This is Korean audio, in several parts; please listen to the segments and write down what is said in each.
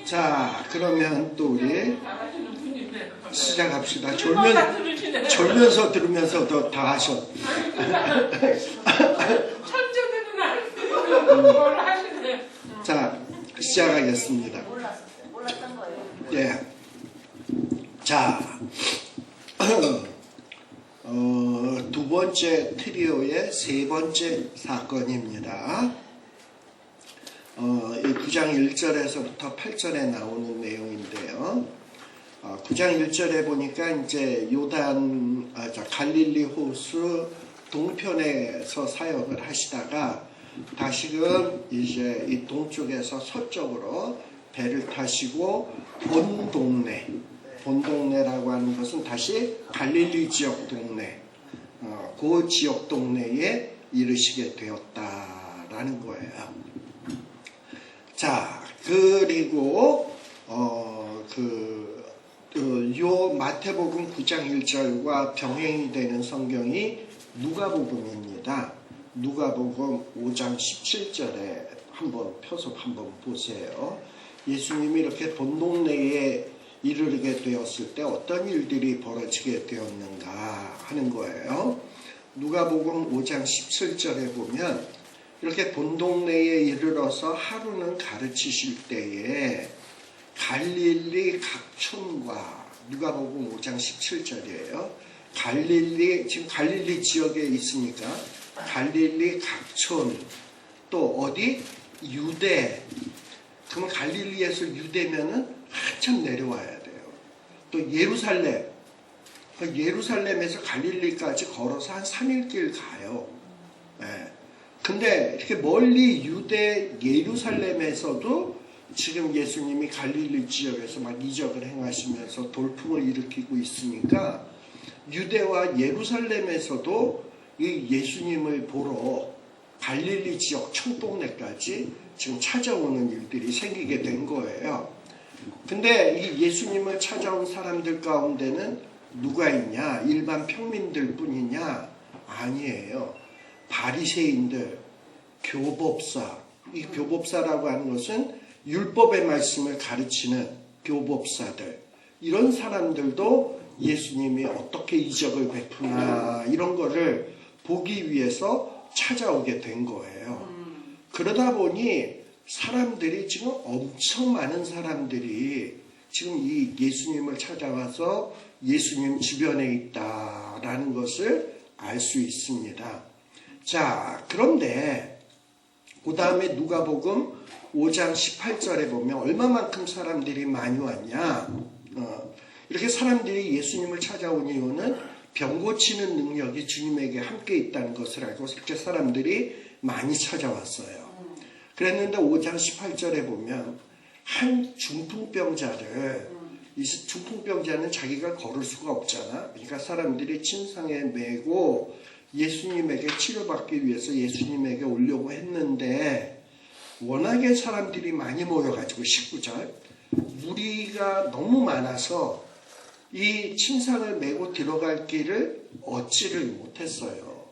자, 그러면 또 우리 시작합시다. 졸면서 들으면서도 다 하셔. 천재들은 알고 뭘 하시네. 자, 시작하겠습니다. 몰랐던 거예요. 예. 자, 두 번째 트리오의 세 번째 사건입니다. 이 9장 1절에서부터 8절에 나오는 내용인데요. 9장 1절에 보니까 이제 갈릴리 호수 동편에서 사역을 하시다가 다시금 이제 이 동쪽에서 서쪽으로 배를 타시고 본동네라고 하는 것은 다시 갈릴리 지역 동네, 그 지역 동네에 이르시게 되었다라는 거예요. 자, 그리고 요 마태복음 9장 1절과 병행이 되는 성경이 누가복음입니다. 누가복음 5장 17절에 한번 펴서 한번 보세요. 예수님이 이렇게 본동네에 이르게 되었을 때 어떤 일들이 벌어지게 되었는가 하는 거예요. 누가복음 5장 17절에 보면 이렇게 본동네에 이르러서 하루는 가르치실 때에 갈릴리 각촌과 누가복음 5장 17절이에요. 지금 갈릴리 지역에 있으니까 갈릴리 각촌, 또 어디? 유대. 그러면 갈릴리에서 유대면은 한참 내려와야 돼요. 또 예루살렘에서 갈릴리까지 걸어서 한 3일 길 가요. 네. 근데 이렇게 멀리 유대 예루살렘에서도 지금 예수님이 갈릴리 지역에서 막 이적을 행하시면서 돌풍을 일으키고 있으니까 유대와 예루살렘에서도 이 예수님을 보러 갈릴리 지역 청동네까지 지금 찾아오는 일들이 생기게 된 거예요. 근데 이 예수님을 찾아온 사람들 가운데는 누가 있냐? 일반 평민들 뿐이냐? 아니에요. 바리새인들, 교법사. 이 교법사라고 하는 것은 율법의 말씀을 가르치는 교법사들. 이런 사람들도 예수님이 어떻게 이적을 베푸나 이런 거를 보기 위해서 찾아오게 된 거예요. 그러다 보니 사람들이 지금 엄청 많은 사람들이 지금 이 예수님을 찾아와서 예수님 주변에 있다라는 것을 알 수 있습니다. 자, 그런데 그 다음에 누가복음 5장 18절에 보면 얼마만큼 사람들이 많이 왔냐? 이렇게 사람들이 예수님을 찾아온 이유는 병 고치는 능력이 주님에게 함께 있다는 것을 알고 이렇게 사람들이 많이 찾아왔어요. 그랬는데 5장 18절에 보면 한 중풍병자를, 이 중풍병자는 자기가 걸을 수가 없잖아. 그러니까 사람들이 침상에 메고 예수님에게 치료받기 위해서 예수님에게 오려고 했는데 워낙에 사람들이 많이 모여가지고 19절 무리가 너무 많아서 이 침상을 메고 들어갈 길을 얻지를 못했어요.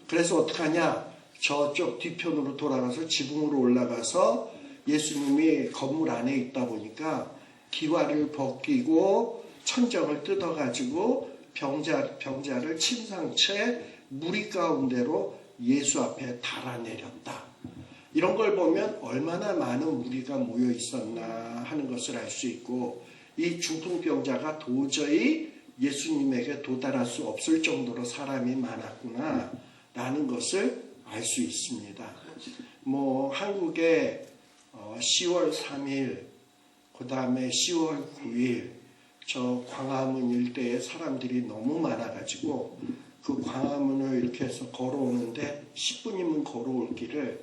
그래서 어떡하냐? 저쪽 뒤편으로 돌아가서 지붕으로 올라가서 예수님이 건물 안에 있다 보니까 기와를 벗기고 천정을 뜯어가지고 병자를 침상채 무리 가운데로 예수 앞에 달아내렸다. 이런 걸 보면 얼마나 많은 무리가 모여 있었나 하는 것을 알 수 있고, 이 중풍병자가 도저히 예수님에게 도달할 수 없을 정도로 사람이 많았구나 라는 것을 알 수 있습니다. 한국에 10월 3일, 그 다음에 10월 9일 저 광화문 일대에 사람들이 너무 많아가지고 그 광화문을 이렇게 해서 걸어오는데 10분이면 걸어올 길을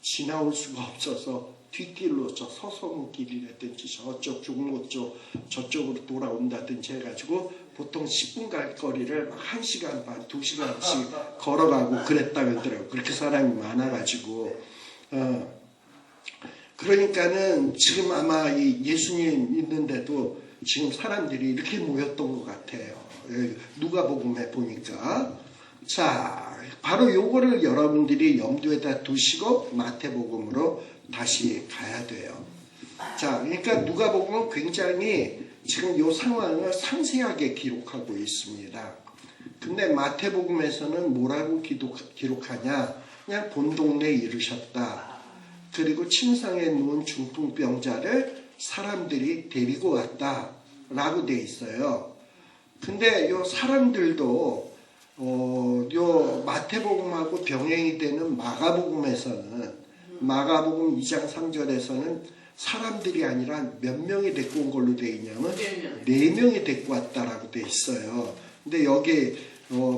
지나올 수가 없어서 뒷길로 저 서성길이라든지 저쪽 종로 쪽 저쪽으로 돌아온다든지 해가지고 보통 10분 갈 거리를 1시간 반, 2시간씩 걸어가고 그랬다 그러더라고요. 그렇게 사람이 많아가지고. 그러니까는 지금 아마 이 예수님 있는데도 지금 사람들이 이렇게 모였던 것 같아요. 누가복음에 보니까. 자, 바로 요거를 여러분들이 염두에다 두시고 마태복음으로 다시 가야 돼요. 자, 그러니까 누가복음은 굉장히 지금 이 상황을 상세하게 기록하고 있습니다. 근데 마태복음에서는 뭐라고 기록하냐? 그냥 본 동네에 이르셨다. 그리고 침상에 누운 중풍병자를 사람들이 데리고 왔다. 라고 돼 있어요. 근데 요 사람들도 요 마태복음하고 병행이 되는 마가복음에서는 마가복음 2장 3절에서는 사람들이 아니라 몇 명이 데리고 온 걸로 돼 있냐면 4명이 데리고 왔다라고 돼 있어요. 근데 여기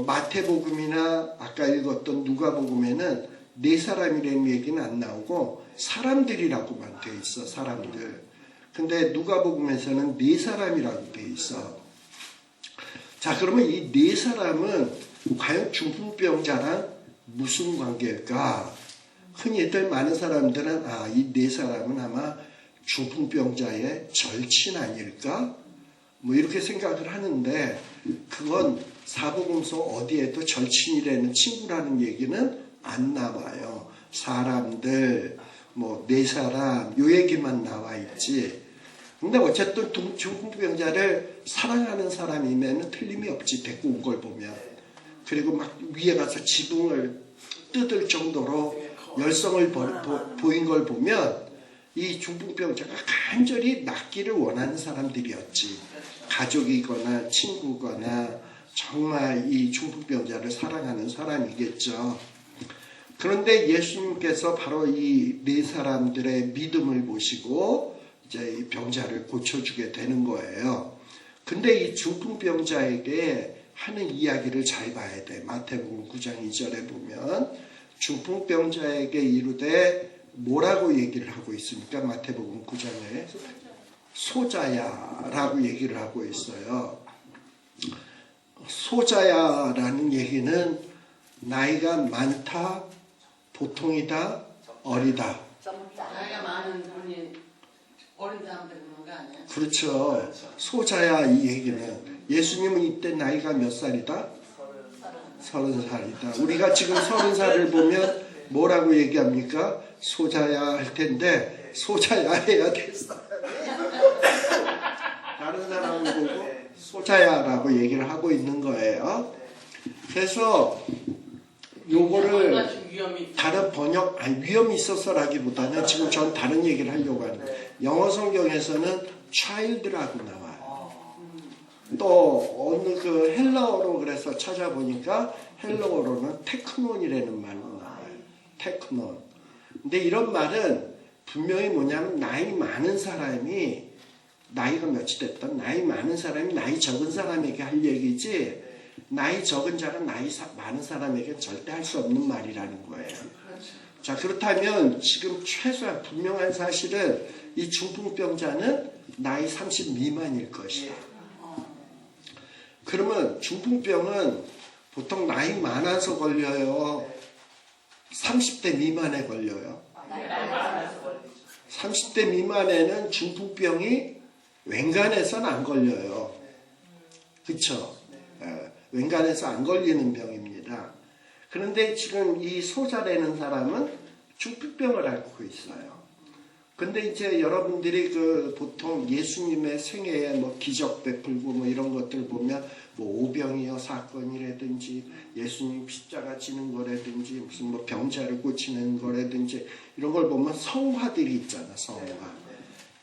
마태복음이나 아까 읽었던 누가복음에는 4사람이라는 얘기는 안 나오고 사람들이라고만 돼 있어. 사람들. 근데 누가복음에서는 4사람이라고 돼 있어. 자, 그러면 이 4사람은 과연 중풍병자랑 무슨 관계일까? 흔히들 많은 사람들은 이 4사람은 아마 중풍병자의 절친 아닐까? 뭐 이렇게 생각을 하는데 그건 사복음서 어디에도 절친이라는 친구라는 얘기는 안 나와요. 사람들, 뭐 4사람 요 얘기만 나와 있지. 근데 어쨌든 중풍병자를 사랑하는 사람이면 틀림이 없지. 데리고 온 걸 보면. 그리고 막 위에 가서 지붕을 뜯을 정도로 열성을 보인 걸 보면 이 중풍병자가 간절히 낫기를 원하는 사람들이었지. 가족이거나 친구거나 정말 이 중풍병자를 사랑하는 사람이겠죠. 그런데 예수님께서 바로 이 4사람들의 믿음을 보시고 이제 이 병자를 고쳐주게 되는 거예요. 근데 이 중풍병자에게 하는 이야기를 잘 봐야 돼. 마태복음 9장 2절에 보면 중풍병자에게 이르되 뭐라고 얘기를 하고 있습니까? 마태복음 9장에 소자야라고 얘기를 하고 있어요. 소자야라는 얘기는 나이가 많다, 보통이다, 어리다. 나이가 많은 분이 어린 사람들 그런 거 아니야? 그렇죠. 소자야 이 얘기는 예수님은 이때 나이가 몇 살이다? 30살이다. 우리가 지금 30살을 보면 뭐라고 얘기합니까? 소자야 할 텐데 소자야 해야 됐어. 다른 사람을 보고 소자야라고 얘기를 하고 있는 거예요. 그래서 요거를 다른 번역, 위험이 있어서라기보다는 지금 전 다른 얘기를 하려고 하는데 영어 성경에서는 child라고 나와요. 또 어느 그 헬라어로 그래서 찾아보니까 헬라어로는 테크논이라는 말로 나와요. 테크논. 근데 이런 말은 분명히 뭐냐면 나이 많은 사람이 나이가 몇이 됐던 나이 많은 사람이 나이 적은 사람에게 할 얘기지 나이 적은 자는 나이 많은 사람에게 절대 할 수 없는 말이라는 거예요. 자, 그렇다면 지금 최소한 분명한 사실은 이 중풍병자는 나이 30 미만일 것이다. 그러면 중풍병은 보통 나이 많아서 걸려요? 30대 미만에 걸려요? 30대 미만에는 중풍병이 웬간해서는 안 걸려요. 그렇죠? 웬간해서 안 걸리는 병입니다. 그런데 지금 이 소자라는 사람은 중풍병을 앓고 있어요. 근데 이제 여러분들이 그 보통 예수님의 생애에 뭐 기적 베풀고 뭐 이런 것들 보면 뭐 오병이어 사건이라든지 예수님 십자가 지는 거라든지 무슨 뭐 병자를 고치는 거라든지 이런 걸 보면 성화들이 있잖아, 성화.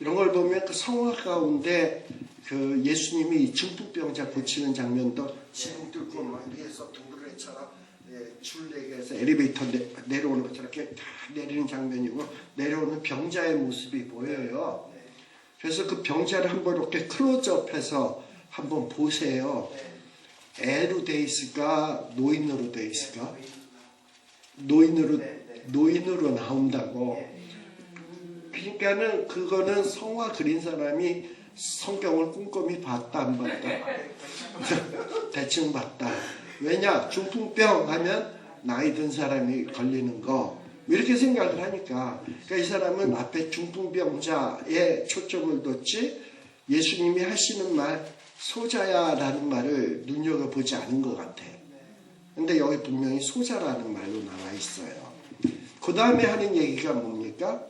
이런 걸 보면 그 성화 가운데 그 예수님이 중풍병자 고치는 장면도 지붕 뚫고 막 위에서 둥그레처럼 줄 내게서 엘리베이터 내려오는 것처럼 이렇게 다 내리는 장면이고 내려오는 병자의 모습이 보여요. 그래서 그 병자를 한번 이렇게 클로즈업해서 한번 보세요. 애로 돼 있을까 노인으로 돼 있을까? 노인으로 나온다고. 그러니까는 그거는 성화 그린 사람이 성경을 꼼꼼히 봤다 안 봤다? 대충 봤다. 왜냐? 중풍병 하면 나이 든 사람이 걸리는 거 이렇게 생각을 하니까 그러니까 이 사람은 앞에 중풍병자에 초점을 뒀지 예수님이 하시는 말 소자야라는 말을 눈여겨보지 않은 것 같아요. 근데 여기 분명히 소자라는 말로 나와 있어요. 그 다음에 하는 얘기가 뭡니까?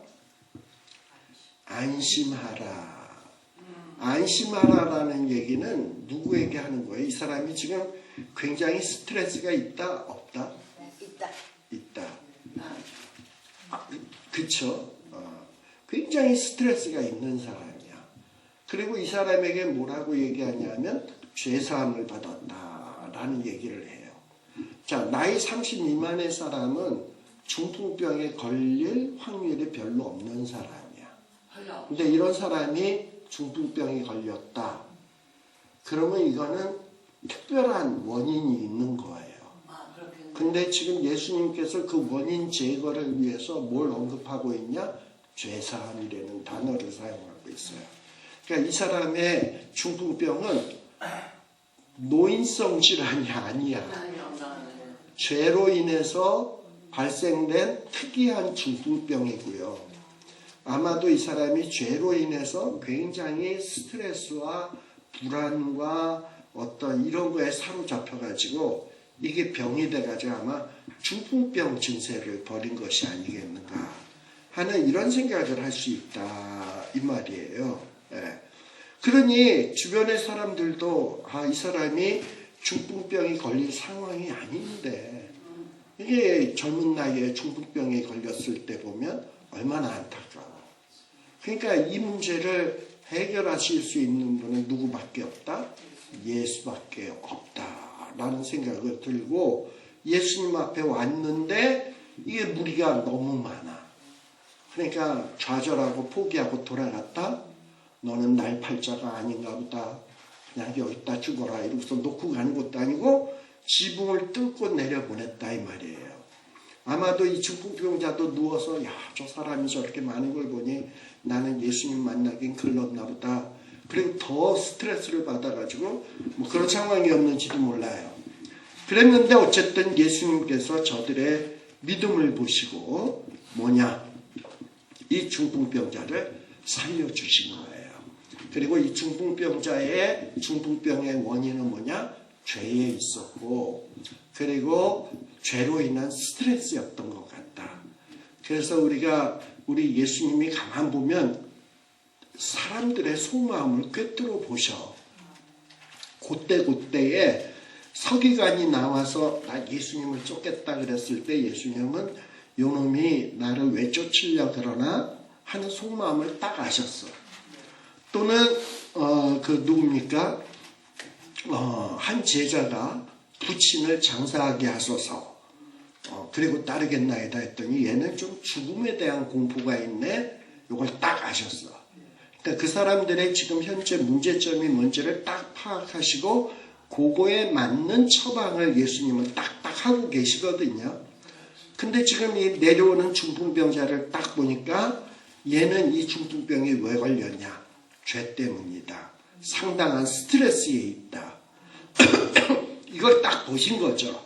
안심하라. 안심하라라는 얘기는 누구에게 하는 거예요? 이 사람이 지금 굉장히 스트레스가 있다? 없다? 있다. 있다. 그쵸? 굉장히 스트레스가 있는 사람이야. 그리고 이 사람에게 뭐라고 얘기하냐면 죄사함을 받았다라는 얘기를 해요. 자, 나이 30 미만의 사람은 중풍병에 걸릴 확률이 별로 없는 사람이야. 근데 이런 사람이 중풍병에 걸렸다. 그러면 이거는 특별한 원인이 있는 거예요. 근데 지금 예수님께서 그 원인 제거를 위해서 뭘 언급하고 있냐? 죄사함이라는 단어를 사용하고 있어요. 그러니까 이 사람의 중풍병은 노인성 질환이 아니야. 죄로 인해서 발생된 특이한 중풍병이고요. 아마도 이 사람이 죄로 인해서 굉장히 스트레스와 불안과 어떤 이런 거에 사로잡혀가지고 이게 병이 돼가지고 아마 중풍병 증세를 벌인 것이 아니겠는가 하는 이런 생각을 할 수 있다 이 말이에요. 예. 그러니 주변의 사람들도 이 사람이 중풍병이 걸릴 상황이 아닌데 이게 젊은 나이에 중풍병에 걸렸을 때 보면 얼마나 안타까워. 그러니까 이 문제를 해결하실 수 있는 분은 누구밖에 없다? 예수밖에 없다라는 생각을 들고 예수님 앞에 왔는데 이게 무리가 너무 많아. 그러니까 좌절하고 포기하고 돌아갔다. 너는 날팔자가 아닌가 보다. 그냥 여기다 죽어라 이러고서 놓고 가는 것도 아니고 지붕을 뚫고 내려보냈다 이 말이에요. 아마도 이 중풍병자도 누워서 저 사람이 저렇게 많은 걸 보니 나는 예수님 만나긴 글렀나 보다. 그리고 더 스트레스를 받아가지고 뭐 그런 상황이었는지도 몰라요. 그랬는데 어쨌든 예수님께서 저들의 믿음을 보시고 이 중풍병자를 살려주신 거예요. 그리고 이 중풍병자의 중풍병의 원인은 죄에 있었고 그리고 죄로 인한 스트레스였던 것 같다. 그래서 우리 예수님이 가만 보면 사람들의 속마음을 꿰뚫어 보셔. 그때에 서기관이 나와서 나 예수님을 쫓겠다 그랬을 때 예수님은 요놈이 나를 왜 쫓으려 그러나 하는 속마음을 딱 아셨어. 또는 누굽니까? 한 제자가 부친을 장사하게 하소서. 그리고 따르겠나이다 했더니 얘는 좀 죽음에 대한 공포가 있네. 이걸 딱 아셨어. 그러니까 그 사람들의 지금 현재 문제점이 뭔지를 딱 파악하시고 그거에 맞는 처방을 예수님은 딱딱 하고 계시거든요. 근데 지금 이 내려오는 중풍병자를 딱 보니까 얘는 이 중풍병이 왜 걸렸냐? 죄 때문이다. 상당한 스트레스에 있다. 이걸 딱 보신 거죠.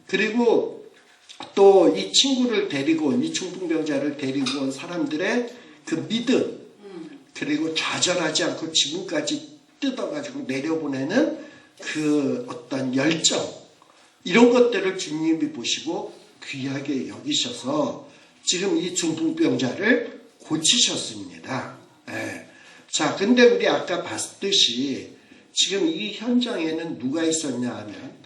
그리고 또 이 친구를 데리고 이 중풍병자를 데리고 온 사람들의 그 믿음 그리고 좌절하지 않고 지금까지 뜯어가지고 내려보내는 그 어떤 열정 이런 것들을 주님이 보시고 귀하게 여기셔서 지금 이 중풍병자를 고치셨습니다. 네. 자, 근데 우리 아까 봤듯이 지금 이 현장에는 누가 있었냐 하면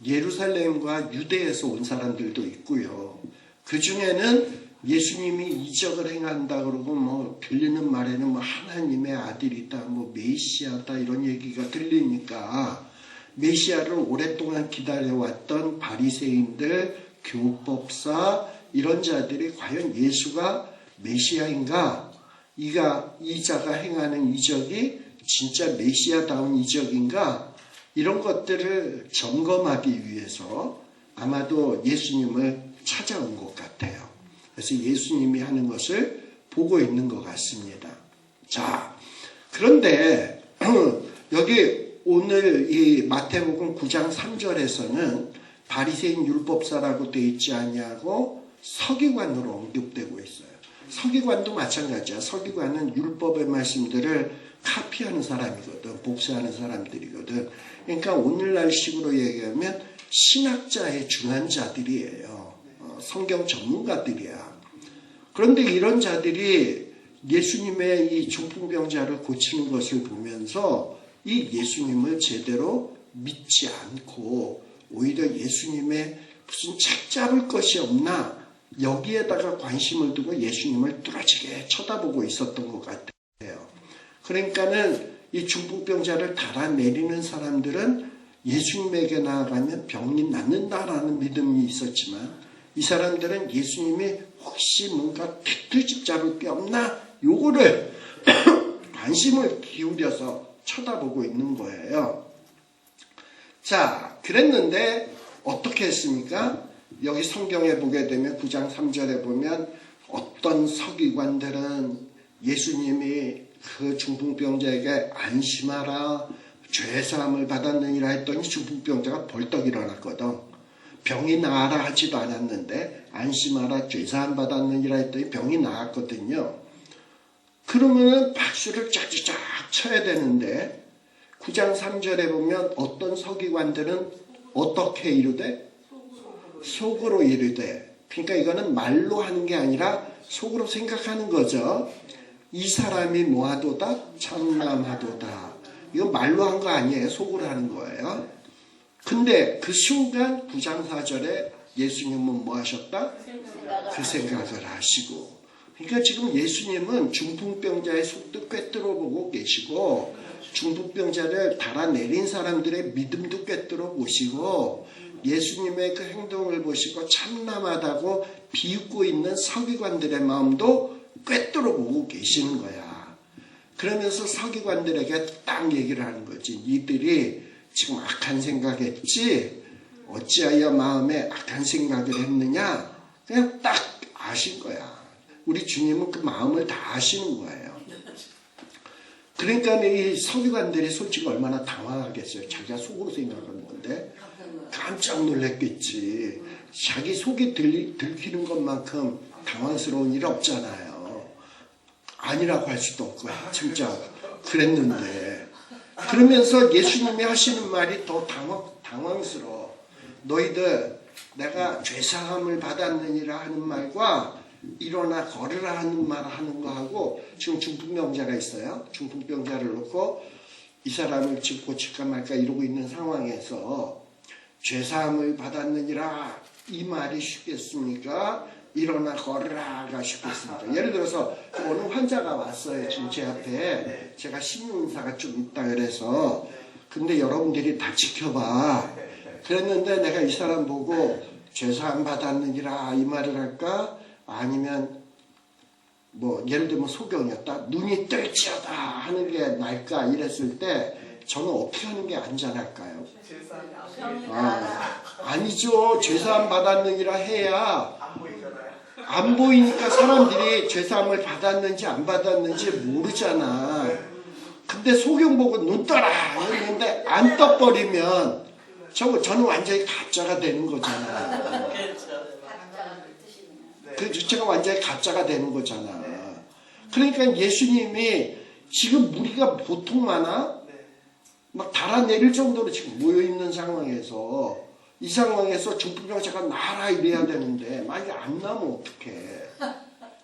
예루살렘과 유대에서 온 사람들도 있고요. 그 중에는 예수님이 이적을 행한다 그러고 들리는 말에는 하나님의 아들이다, 메시아다 이런 얘기가 들리니까 메시아를 오랫동안 기다려왔던 바리새인들, 교법사 이런 자들이 과연 예수가 메시아인가? 이 자가 행하는 이적이 진짜 메시아다운 이적인가? 이런 것들을 점검하기 위해서 아마도 예수님을 찾아온 것 같아요. 그래서 예수님이 하는 것을 보고 있는 것 같습니다. 자, 그런데 여기 오늘 이 마태복음 9장 3절에서는 바리새인 율법사라고 되어 있지 아니하고 서기관으로 언급되고 있어요. 서기관도 마찬가지야. 서기관은 율법의 말씀들을 카피하는 사람이거든. 복사하는 사람들이거든. 그러니까 오늘날 식으로 얘기하면 신학자의 중환자들이에요. 성경 전문가들이야. 그런데 이런 자들이 예수님의 이 중풍병자를 고치는 것을 보면서 이 예수님을 제대로 믿지 않고 오히려 예수님의 무슨 책 잡을 것이 없나 여기에다가 관심을 두고 예수님을 뚫어지게 쳐다보고 있었던 것 같아요. 그러니까는 이 중풍병자를 달아내리는 사람들은 예수님에게 나아가면 병이 낫는다라는 믿음이 있었지만 이 사람들은 예수님이 혹시 뭔가 택트집 잡을 게 없나 요거를 관심을 기울여서 쳐다보고 있는 거예요. 자, 그랬는데 어떻게 했습니까? 여기 성경에 보게 되면 9장 3절에 보면 어떤 서기관들은 예수님이 그 중풍병자에게 안심하라 죄사함을 받았느니라 했더니 중풍병자가 벌떡 일어났거든. 병이 나아라 하지도 않았는데 안심하라 죄사함 받았느니라 했더니 병이 나았거든요. 그러면은 박수를 쫙쫙 쳐야 되는데 9장 3절에 보면 어떤 서기관들은 어떻게 이르되? 속으로 이르되. 그러니까 이거는 말로 하는 게 아니라 속으로 생각하는 거죠. 이 사람이 뭐하도다? 참남하도다. 이건 말로 한 거 아니에요. 속으로 하는 거예요. 근데 그 순간 9장 4절에 예수님은 뭐 하셨다? 그 생각을 하시고. 그러니까 지금 예수님은 중풍병자의 속도 꿰뚫어 보고 계시고 중풍병자를 달아내린 사람들의 믿음도 꿰뚫어 보시고 예수님의 그 행동을 보시고 참남하다고 비웃고 있는 서기관들의 마음도 꿰뚫어 보고 계시는 거야. 그러면서 서기관들에게 딱 얘기를 하는 거지. 니들이 지금 악한 생각했지? 어찌하여 마음에 악한 생각을 했느냐? 그냥 딱 아신 거야. 우리 주님은 그 마음을 다 아시는 거예요. 그러니까 이 서기관들이 솔직히 얼마나 당황하겠어요. 자기가 속으로 생각하는 건데 깜짝 놀랐겠지. 자기 속이 들키는 것만큼 당황스러운 일 없잖아요. 아니라고 할 수도 없고 진짜 그랬는데 그러면서 예수님이 하시는 말이 더 당황스러워. 너희들 내가 죄사함을 받았느니라 하는 말과 일어나 걸으라 하는 말 하는 거하고 지금 중풍병자가 있어요. 중풍병자를 놓고 이 사람을 지금 고칠까 말까 이러고 있는 상황에서 죄사함을 받았느니라 이 말이 쉽겠습니까? 일어나 걸으라가 쉽겠습니까? 예를 들어서 어느 환자가 왔어요. 지금 제 앞에 제가 신문사가 좀 있다 그래서 근데 여러분들이 다 지켜봐. 그랬는데 내가 이 사람 보고 죄사함 받았느니라 이 말을 할까? 아니면 뭐 예를 들면 소경이었다. 눈이 뜰지어다 하는 게 나을까 이랬을 때 저는 어떻게 하는 게 안전할까요? 아니죠. 죄사함 받았느니라 해야 안 보이니까 사람들이 죄사함을 받았는지 안 받았는지 모르잖아. 근데 소경 보고 눈 떠라 이랬는데 안 떠버리면 저는 완전히 가짜가 되는 거잖아. 그 주체가 완전히 가짜가 되는 거잖아. 그러니까 예수님이 지금 무리가 보통 많아? 막 달아내릴 정도로 지금 모여있는 상황에서 이 상황에서 중풍병자가 나라 이래야 되는데 만약에 안 나면 어떡해.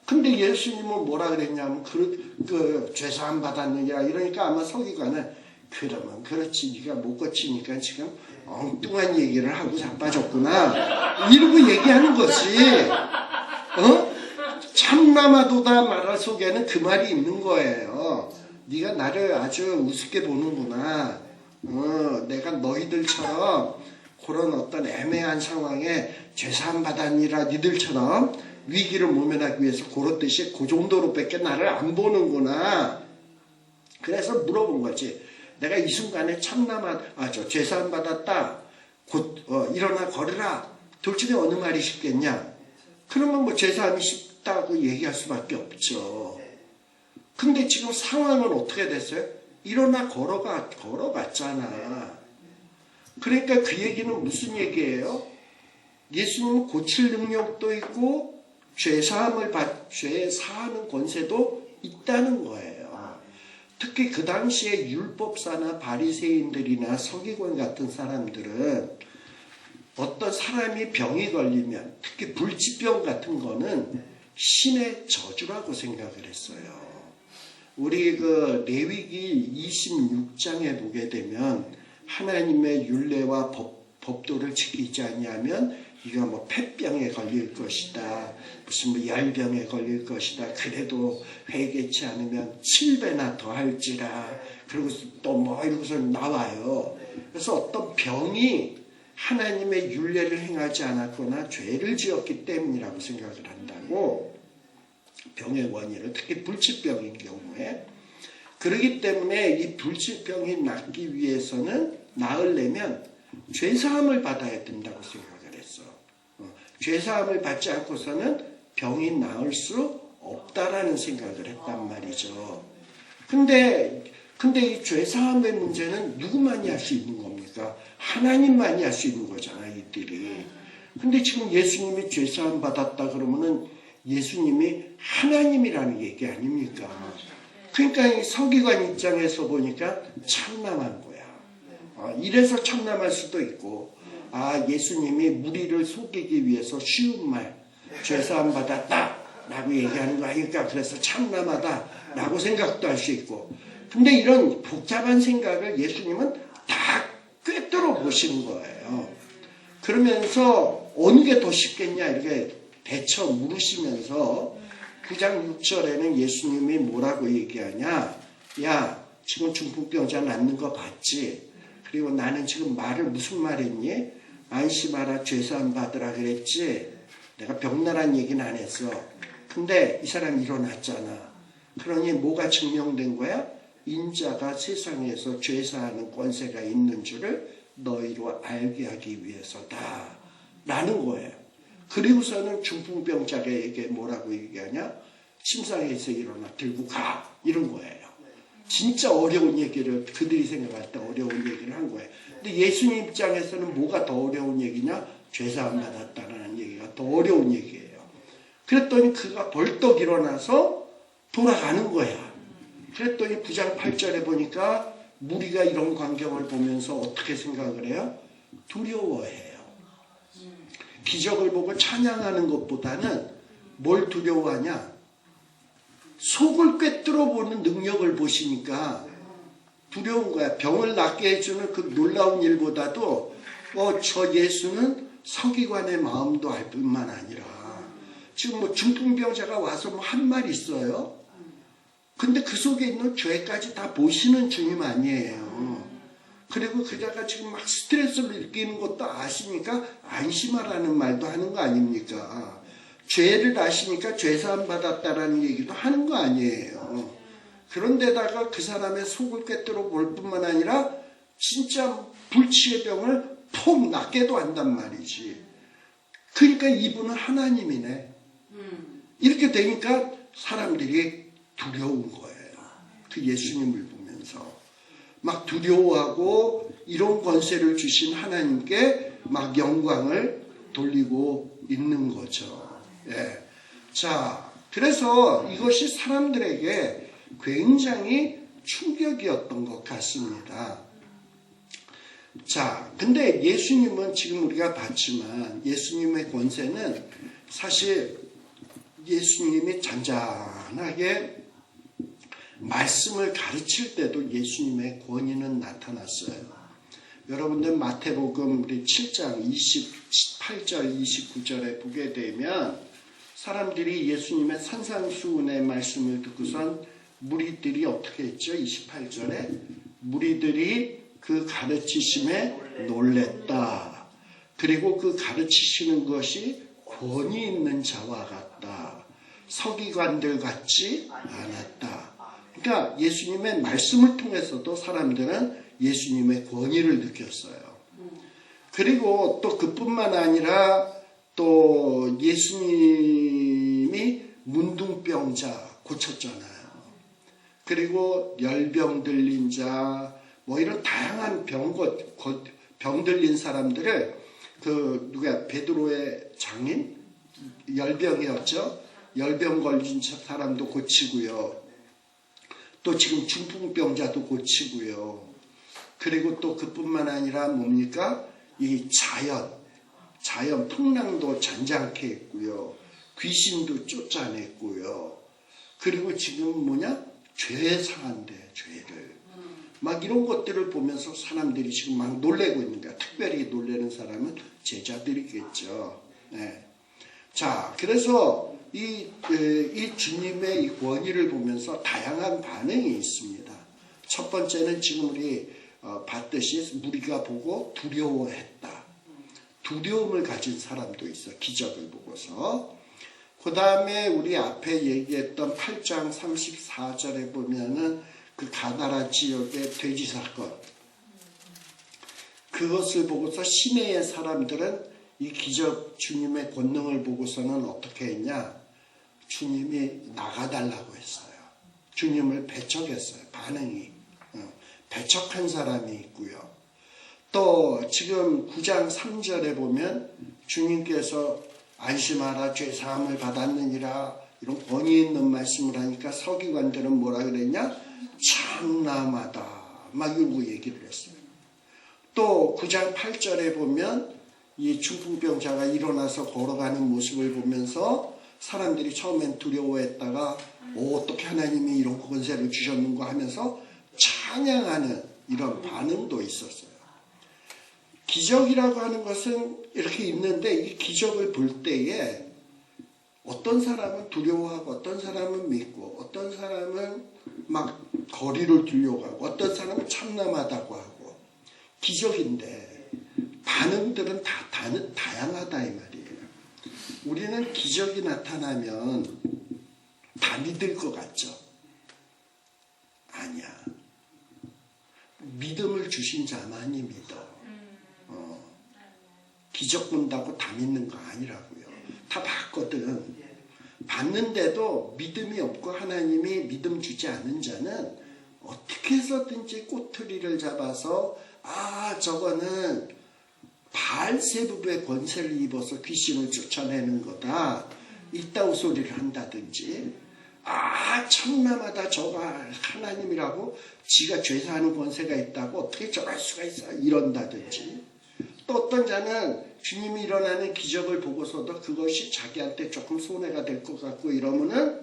근데 예수님은 뭐라 그랬냐면 그 죄사함 받았느냐 이러니까 아마 서기관은 그러면 그렇지 네가 못 고치니까 지금 엉뚱한 얘기를 하고 자빠졌구나 이러고 얘기하는 거지. 참남하도다 말 속에는 그 말이 있는 거예요. 네가 나를 아주 우습게 보는구나. 내가 너희들처럼 그런 어떤 애매한 상황에 죄사함 받았니라 니들처럼 위기를 모면하기 위해서 그렇듯이 그 정도로밖에 나를 안 보는구나. 그래서 물어본 거지. 내가 이 순간에 죄사함 받았다. 곧 일어나 걸으라. 둘 중에 어느 말이 쉽겠냐? 그러면 뭐 죄사함이 쉽다고 얘기할 수밖에 없죠. 근데 지금 상황은 어떻게 됐어요? 일어나 걸어갔잖아. 그러니까 그 얘기는 무슨 얘기예요? 예수님은 고칠 능력도 있고 죄 사하는 권세도 있다는 거예요. 특히 그 당시에 율법사나 바리새인들이나 서기관 같은 사람들은 어떤 사람이 병이 걸리면 특히 불치병 같은 거는 신의 저주라고 생각을 했어요. 우리 그 레위기 26장에 보게 되면 하나님의 율례와 법도를 지키지 않냐면 이거 뭐 폐병에 걸릴 것이다. 무슨 뭐 열병에 걸릴 것이다. 그래도 회개치 않으면 7배나 더 할지라. 그리고 또 뭐 이러고서 나와요. 그래서 어떤 병이 하나님의 율례를 행하지 않았거나 죄를 지었기 때문이라고 생각을 한다고. 병의 원인은 특히 불치병인 경우에. 그렇기 때문에 이 불치병이 낫기 위해서는 나으려면 죄사함을 받아야 된다고 생각을 했어. 죄사함을 받지 않고서는 병이 나을 수 없다라는 생각을 했단 말이죠. 근데 이 죄사함의 문제는 누구만이 할 수 있는 겁니까? 하나님만이 할 수 있는 거잖아, 이들이. 근데 지금 예수님이 죄사함 받았다 그러면은 예수님이 하나님이라는 얘기 아닙니까? 그러니까 이 서기관 입장에서 보니까 참남한 거야. 이래서 참남할 수도 있고, 예수님이 무리를 속이기 위해서 쉬운 말, 죄사함 받았다 라고 얘기하는 거 아닐까, 그래서 참남하다 라고 생각도 할 수 있고. 근데 이런 복잡한 생각을 예수님은 다 꿰뚫어 보시는 거예요. 그러면서 어느 게 더 쉽겠냐 이렇게 대처 물으시면서 9장 6절에는 예수님이 뭐라고 얘기하냐. 야, 지금 중풍병자 낫는 거 봤지? 그리고 나는 지금 말을 무슨 말 했니? 안심하라, 죄사함 받으라 그랬지? 내가 병나란 얘기는 안 했어. 근데 이 사람 일어났잖아. 그러니 뭐가 증명된 거야? 인자가 세상에서 죄사하는 권세가 있는 줄을 너희로 알게 하기 위해서다 라는 거예요. 그리고서는 중풍병자에게 뭐라고 얘기하냐? 침상에서 일어나 들고 가 이런 거예요. 진짜 어려운 얘기를 그들이 생각할 때 어려운 얘기를 한 거예요. 근데 예수님 입장에서는 뭐가 더 어려운 얘기냐? 죄사함 받았다는 얘기가 더 어려운 얘기예요. 그랬더니 그가 벌떡 일어나서 돌아가는 거야. 그랬더니 9장 8절에 보니까 무리가 이런 광경을 보면서 어떻게 생각을 해요? 두려워해요. 기적을 보고 찬양하는 것보다는 뭘 두려워하냐? 속을 꿰뚫어 보는 능력을 보시니까 두려운 거야. 병을 낫게 해주는 그 놀라운 일보다도 저 예수는 서기관의 마음도 알 뿐만 아니라 지금 뭐 중풍병자가 와서 뭐 한 말 있어요? 근데 그 속에 있는 죄까지 다 보시는 주님 아니에요. 그리고 그자가 지금 막 스트레스를 느끼는 것도 아시니까 안심하라는 말도 하는 거 아닙니까? 죄를 아시니까 죄사함 받았다라는 얘기도 하는 거 아니에요. 그런데다가 그 사람의 속을 꿰뚫어 볼 뿐만 아니라 진짜 불치의 병을 폭 낫게도 한단 말이지. 그러니까 이분은 하나님이네. 이렇게 되니까 사람들이 두려운 거예요. 그 예수님을 보면서. 막 두려워하고 이런 권세를 주신 하나님께 막 영광을 돌리고 있는 거죠. 예. 자, 그래서 이것이 사람들에게 굉장히 충격이었던 것 같습니다. 자, 근데 예수님은 지금 우리가 봤지만 예수님의 권세는 사실 예수님이 잔잔하게 말씀을 가르칠 때도 예수님의 권위는 나타났어요. 여러분들 마태복음 우리 7장 28절 29절에 보게 되면 사람들이 예수님의 산상수훈의 말씀을 듣고선 무리들이 어떻게 했죠? 28절에 무리들이 그 가르치심에 놀랬다. 그리고 그 가르치시는 것이 권위 있는 자와 같다. 서기관들 같지 않았다. 그러니까 예수님의 말씀을 통해서도 사람들은 예수님의 권위를 느꼈어요. 그리고 또 그뿐만 아니라 또 예수님이 문둥병자 고쳤잖아요. 그리고 열병 들린 자, 뭐 이런 다양한 병 들린 사람들을 베드로의 장인? 열병이었죠. 열병 걸린 사람도 고치고요. 또 지금 중풍병자도 고치고요. 그리고 또 그뿐만 아니라 뭡니까? 이 자연 풍랑도 잔잔케 했고요. 귀신도 쫓아냈고요. 그리고 지금 죄 사한대, 죄를. 막 이런 것들을 보면서 사람들이 지금 막 놀래고 있는 거야. 특별히 놀래는 사람은 제자들이겠죠. 네. 자, 그래서 이 주님의 이 권위를 보면서 다양한 반응이 있습니다. 첫 번째는 지금 우리 봤듯이 무리가 보고 두려워했다. 두려움을 가진 사람도 있어. 기적을 보고서. 그 다음에 우리 앞에 얘기했던 8장 34절에 보면은 그 가나라 지역의 돼지 사건. 그것을 보고서 시내의 사람들은 이 기적 주님의 권능을 보고서는 어떻게 했냐? 주님이 나가달라고 했어요. 주님을 배척했어요. 반응이. 배척한 사람이 있고요. 또 지금 9장 3절에 보면 주님께서 안심하라 죄사함을 받았느니라 이런 권위 있는 말씀을 하니까 서기관들은 뭐라 그랬냐? 참남하다 막 이러고 얘기를 했어요. 또 9장 8절에 보면 이 중풍병자가 일어나서 걸어가는 모습을 보면서 사람들이 처음엔 두려워했다가 어떻게 하나님이 이런 권세를 주셨는가 하면서 찬양하는 이런 반응도 있었어요. 기적이라고 하는 것은 이렇게 있는데 이 기적을 볼 때에 어떤 사람은 두려워하고 어떤 사람은 믿고 어떤 사람은 막 거리를 두려고 하고 어떤 사람은 참남하다고 하고 기적인데 반응들은 다 다양하다 이 말이에요. 우리는 기적이 나타나면 다 믿을 것 같죠? 아니야. 믿음을 주신 자만이 믿어. 기적 본다고 다 믿는 거 아니라고요. 다 봤거든. 봤는데도 믿음이 없고 하나님이 믿음 주지 않은 자는 어떻게 해서든지 꼬투리를 잡아서 저거는 바알세부부의 권세를 입어서 귀신을 쫓아내는 거다. 이따위 소리를 한다든지 참남하다 저가 하나님이라고 지가 죄사하는 권세가 있다고 어떻게 저럴 수가 있어 이런다든지 또 어떤 자는 주님이 일어나는 기적을 보고서도 그것이 자기한테 조금 손해가 될 것 같고 이러면은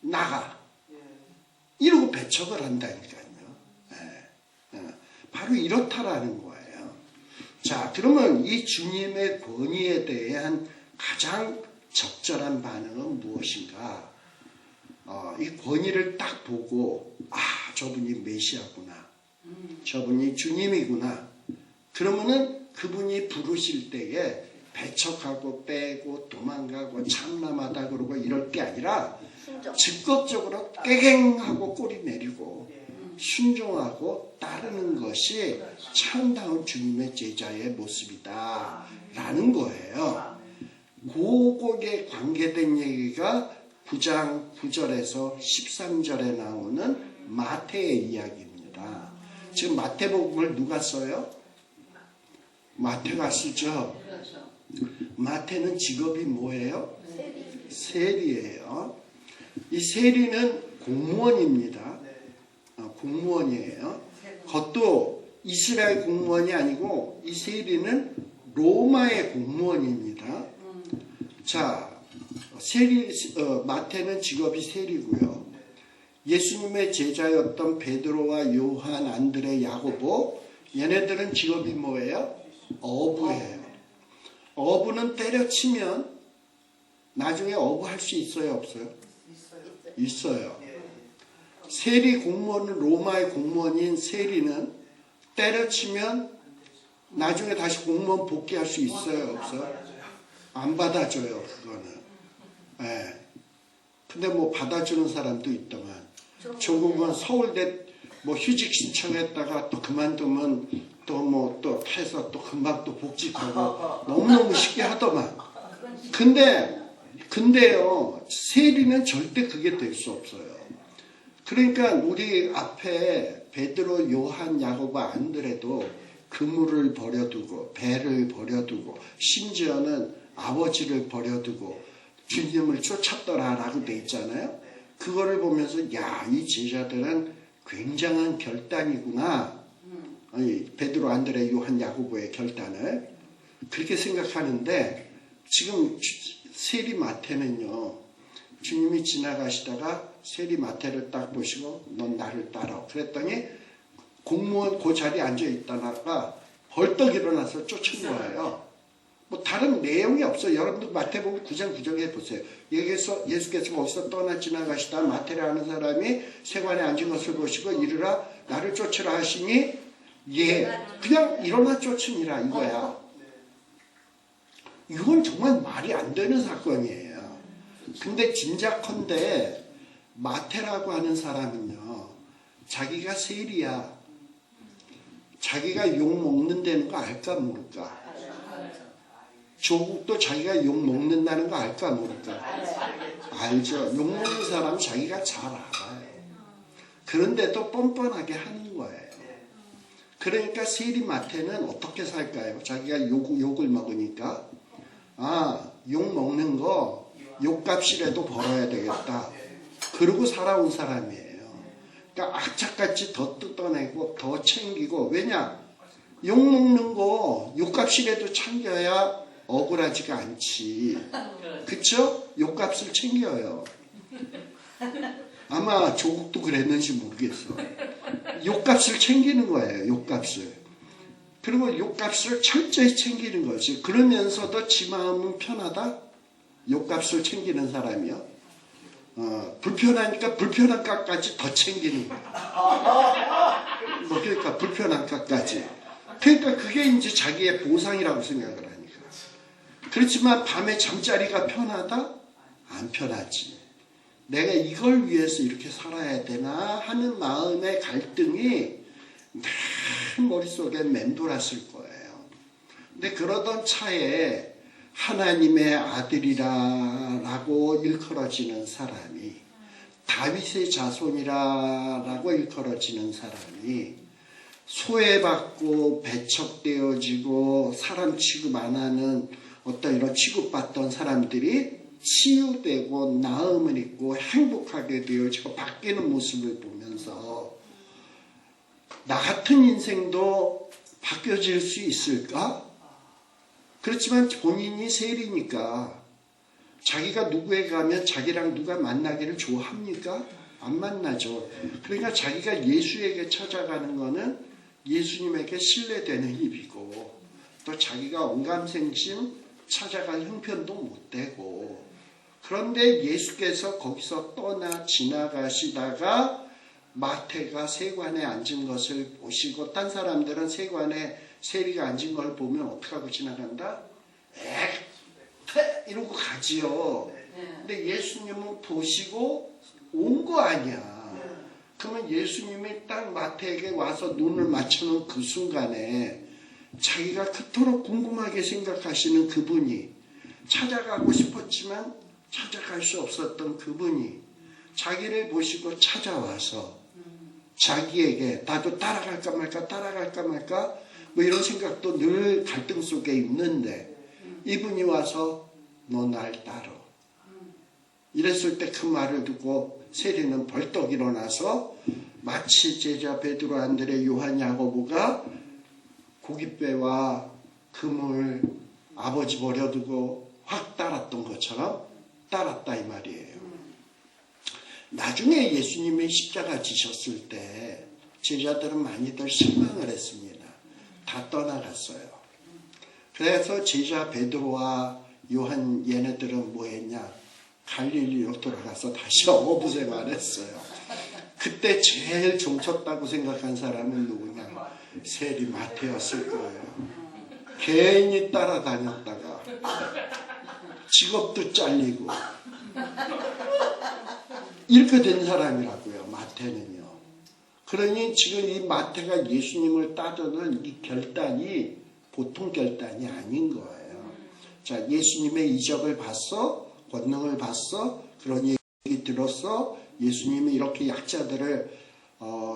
나가 이러고 배척을 한다니까요. 바로 이렇다라는 거예요. 자, 그러면 이 주님의 권위에 대한 가장 적절한 반응은 무엇인가? 이 권위를 딱 보고 저분이 메시아구나. 저분이 주님이구나. 그러면은 그분이 부르실 때에 배척하고 빼고 도망가고 참남하다 그러고 이럴 게 아니라 즉각적으로 깨갱하고 꼬리 내리고 순종하고 따르는 것이 참다운 주님의 제자의 모습이다 라는 거예요. 그거에 관계된 얘기가 9장 9절에서 13절에 나오는 마태의 이야기입니다. 지금 마태복음을 누가 써요? 마태가 쓰죠. 마태는 직업이 뭐예요? 세리예요. 이 세리는 공무원입니다. 공무원이에요. 그것도 이스라엘 공무원이 아니고 이 세리는 로마의 공무원입니다. 자, 마태는 직업이 세리고요. 예수님의 제자였던 베드로와 요한, 안드레, 야고보 얘네들은 직업이 뭐예요? 어부예요. 어부는 때려치면 나중에 어부할 수 있어요? 없어요? 있어요. 세리 공무원은 로마의 공무원인 세리는 때려치면 나중에 다시 공무원 복귀할 수 있어요? 없어요? 안 받아줘요. 그거는. 근데 뭐 받아주는 사람도 있더만. 조금은 서울대 휴직 신청했다가 또 그만두면 또 해서 또 금방 또 복직하고 너무너무 쉽게 하더만. 근데요, 세리는 절대 그게 될 수 없어요. 그러니까 우리 앞에 베드로, 요한, 야고보, 안드레도 그물을 버려두고 배를 버려두고 심지어는 아버지를 버려두고 주님을 쫓았더라라고 돼 있잖아요. 그거를 보면서 이 제자들은 굉장한 결단이구나. 베드로, 안드레, 요한, 야고보의 결단을 그렇게 생각하는데 지금 세리 마태는요. 주님이 지나가시다가 세리 마태를 딱 보시고 넌 나를 따라. 그랬더니 공무원 그 자리에 앉아 있다가 벌떡 일어나서 쫓은 거예요. 뭐 다른 내용이 없어요. 여러분들 마태복음 9장 9절에 보세요. 여기서 예수께서 거기서 떠나 지나가시다 마태를 아는 사람이 세관에 앉은 것을 보시고 이르라 나를 쫓으라 하시니 예 그냥 일어나 쫓으니라 이거야. 이건 정말 말이 안 되는 사건이에요. 근데 짐작컨대 마태라고 하는 사람은요 자기가 세리야. 자기가 욕 먹는다는 거 알까 모를까? 조국도 자기가 욕 먹는다는 거 알까 모를까? 알죠. 욕 먹는 사람은 자기가 잘 알아요. 그런데도 뻔뻔하게 하는 거예요. 그러니까 세리 마태는 어떻게 살까요? 자기가 욕을 먹으니까 욕 먹는 거 욕값이라도 벌어야 되겠다. 그러고 살아온 사람이에요. 그러니까 악착같이 더 뜯어내고 더 챙기고 왜냐? 욕 먹는 거 욕값이라도 챙겨야 억울하지가 않지. 그쵸? 욕값을 챙겨요. 아마 조국도 그랬는지 모르겠어. 욕값을 챙기는 거예요. 욕값을. 그리고 욕값을 철저히 챙기는 거지. 그러면서도 지 마음은 편하다? 욕값을 챙기는 사람이요. 불편하니까 불편한 값까지 더 챙기는 거야. 뭐 그러니까 불편한 값까지. 그러니까 그게 이제 자기의 보상이라고 생각을 하니까. 그렇지만 밤에 잠자리가 편하다? 안 편하지. 내가 이걸 위해서 이렇게 살아야 되나 하는 마음의 갈등이 늘 머릿속에 맴돌았을 거예요. 근데 그러던 차에 하나님의 아들이라고 일컬어지는 사람이 다윗의 자손이라고 일컬어지는 사람이 소외받고 배척되어지고 사람 취급 안 하는 어떤 이런 취급받던 사람들이 치유되고 나음을 입고 행복하게 되어지고 바뀌는 모습을 보면서 나 같은 인생도 바뀌어질 수 있을까? 그렇지만 본인이 세리니까 자기가 누구에 가면 자기랑 누가 만나기를 좋아합니까? 안 만나죠. 그러니까 자기가 예수에게 찾아가는 거는 예수님에게 신뢰되는 일이고 또 자기가 언감생심 찾아갈 형편도 못 되고 그런데 예수께서 거기서 떠나 지나가시다가 마태가 세관에 앉은 것을 보시고 딴 사람들은 세관에 세리가 앉은 걸 보면 어떻게 하고 지나간다? 이러고 가지요. 근데 예수님은 보시고 온 거 아니야. 그러면 예수님이 딱 마태에게 와서 눈을 맞추는 그 순간에 자기가 그토록 궁금하게 생각하시는 그분이 찾아가고 싶었지만 찾아갈 수 없었던 그분이 자기를 보시고 찾아와서 자기에게 나도 따라갈까 말까 뭐 이런 생각도 늘 갈등 속에 있는데 이분이 와서 너 날 따라 이랬을 때 그 말을 듣고 세리는 벌떡 일어나서 마치 제자 베드로 안드레 요한 야고보가 고깃배와 그물 아버지 버려두고 확 따랐던 것처럼 따랐다 이 말이에요. 나중에 예수님이 십자가 지셨을 때 제자들은 많이들 실망을 했습니다. 다 떠나갔어요. 그래서 제자 베드로와 요한 얘네들은 뭐 했냐? 갈릴리로 돌아가서 다시 어부생활 했어요. 그때 제일 종쳤다고 생각한 사람은 누구냐? 세리 마태였을 거예요. 괜히 따라다녔다가 직업도 잘리고 이렇게 된 사람이라고요. 마태는요. 그러니 지금 이 마태가 예수님을 따르는 이 결단이 보통 결단이 아닌 거예요. 자, 예수님의 이적을 봤어? 권능을 봤어? 그런 얘기 들었어? 예수님이 이렇게 약자들을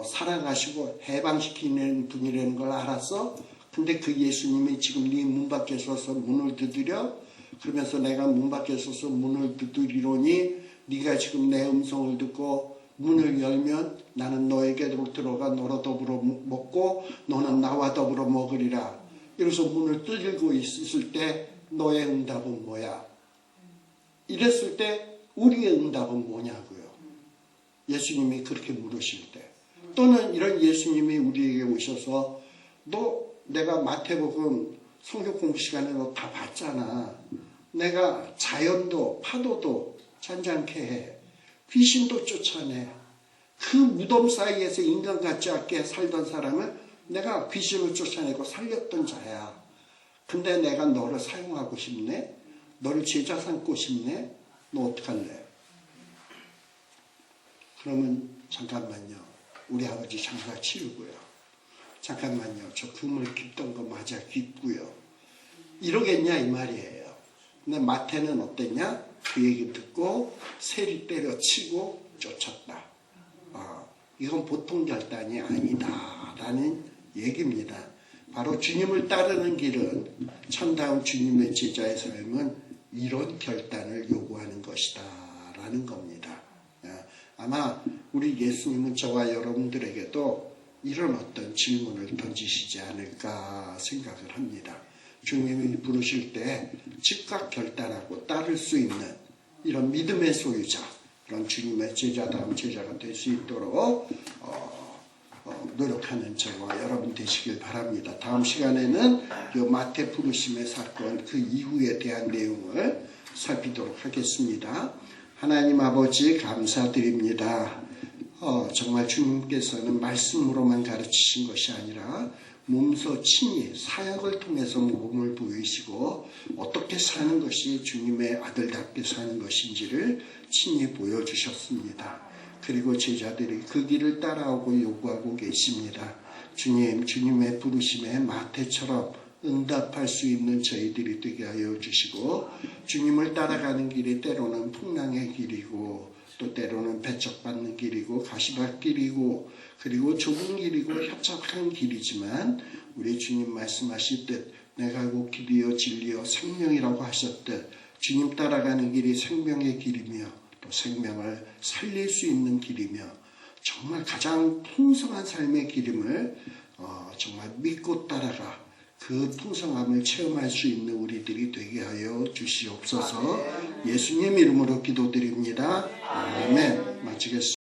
사랑하시고 해방시키는 분이라는 걸 알았어? 근데 그 예수님이 지금 네 문 밖에 서서 문을 두드려? 그러면서 내가 문 밖에 서서 문을 두드리노니 네가 지금 내 음성을 듣고 문을 열면 나는 너에게로 들어가 너로 더불어 먹고 너는 나와 더불어 먹으리라. 이래서 문을 두들고 있을 때 너의 응답은 뭐야? 이랬을 때 우리의 응답은 뭐냐고요. 예수님이 그렇게 물으실 때. 또는 이런 예수님이 우리에게 오셔서 내가 마태복음 성경 공부 시간에 너 다 봤잖아. 내가 자연도 파도도 잔잔케 해. 귀신도 쫓아내. 그 무덤 사이에서 인간 같지 않게 살던 사람을 내가 귀신을 쫓아내고 살렸던 자야. 근데 내가 너를 사용하고 싶네? 너를 제자 삼고 싶네? 너 어떡할래? 그러면 잠깐만요. 우리 아버지 장사 치우고요. 잠깐만요. 저 그물 깊던 거 맞아 깊고요. 이러겠냐 이 말이에요. 근데 마태는 어땠냐? 그 얘기 듣고 세리 때려치고 쫓았다. 이건 보통 결단이 아니다라는 얘기입니다. 바로 주님을 따르는 길은 참다운 주님의 제자의 삶은 이런 결단을 요구하는 것이다 라는 겁니다. 아마 우리 예수님은 저와 여러분들에게도 이런 어떤 질문을 던지시지 않을까 생각을 합니다. 주님이 부르실 때 즉각 결단하고 따를 수 있는 이런 믿음의 소유자, 그런 주님의 제자다운 제자가 될 수 있도록 노력하는 저와 여러분 되시길 바랍니다. 다음 시간에는 이 마태 부르심의 사건 그 이후에 대한 내용을 살피도록 하겠습니다. 하나님 아버지 감사드립니다. 정말 주님께서는 말씀으로만 가르치신 것이 아니라 몸소 친히 사역을 통해서 모범을 보이시고 어떻게 사는 것이 주님의 아들답게 사는 것인지를 친히 보여주셨습니다. 그리고 제자들이 그 길을 따라오고 요구하고 계십니다. 주님의 부르심에 마태처럼 응답할 수 있는 저희들이 되게 하여 주시고 주님을 따라가는 길이 때로는 풍랑의 길이고 또 때로는 배척받는 길이고 가시밭길이고 그리고 좁은 길이고 협착한 길이지만 우리 주님 말씀하실 내가 곧 길이요 진리요 생명이라고 하셨듯 주님 따라가는 길이 생명의 길이며 또 생명을 살릴 수 있는 길이며 정말 가장 풍성한 삶의 길임을 정말 믿고 따라가 그 풍성함을 체험할 수 있는 우리들이 되게 하여 주시옵소서. 예수님 이름으로 기도드립니다. 아멘. 마치겠습니다.